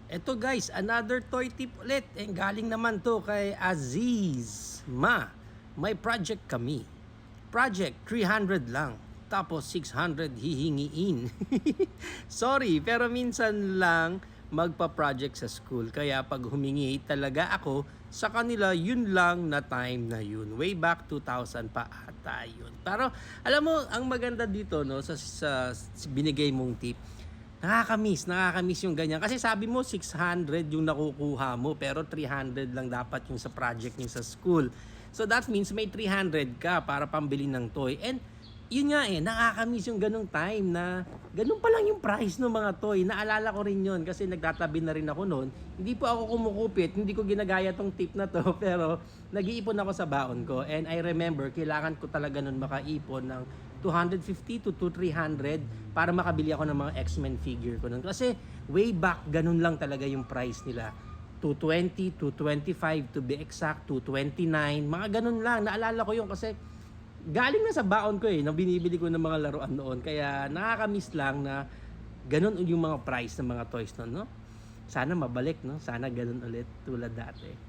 Eto guys, another toy tip ulit. Galing naman to kay Aziz. May project kami. Project 300 lang. Tapos 600 hihingiin. Sorry, pero minsan lang magpa-project sa school. Kaya pag humingi talaga ako sa kanila, yun lang na time na yun. Way back 2000 pa ata yun. Pero alam mo, ang maganda dito no, sa binigay mong tip, nakakamiss yung ganyan. Kasi sabi mo 600 yung nakukuha mo pero 300 lang dapat yung sa project niyo sa school. So that means may 300 ka para pambili ng toy. And yun nga nakakamiss yung ganung time na ganun pa lang yung price ng mga toy. Naalala ko rin yun kasi nagtatabi na rin ako noon. Hindi po ako kumukupit, hindi ko ginagaya tong tip na to pero nag-iipon ako sa baon ko. And I remember, kailangan ko talaga noon makaipon ng 250 to 300 para makabili ako ng mga X-Men figure ko nun. Kasi way back, ganun lang talaga yung price nila. 220, 225 to be exact, 229, mga ganun lang. Naalala ko yun kasi galing na sa baon ko nang binibili ko ng mga laruan noon. Kaya nakakamiss lang na ganun yung mga price ng mga toys noon, no? Sana mabalik, no? Sana ganun ulit tulad dati.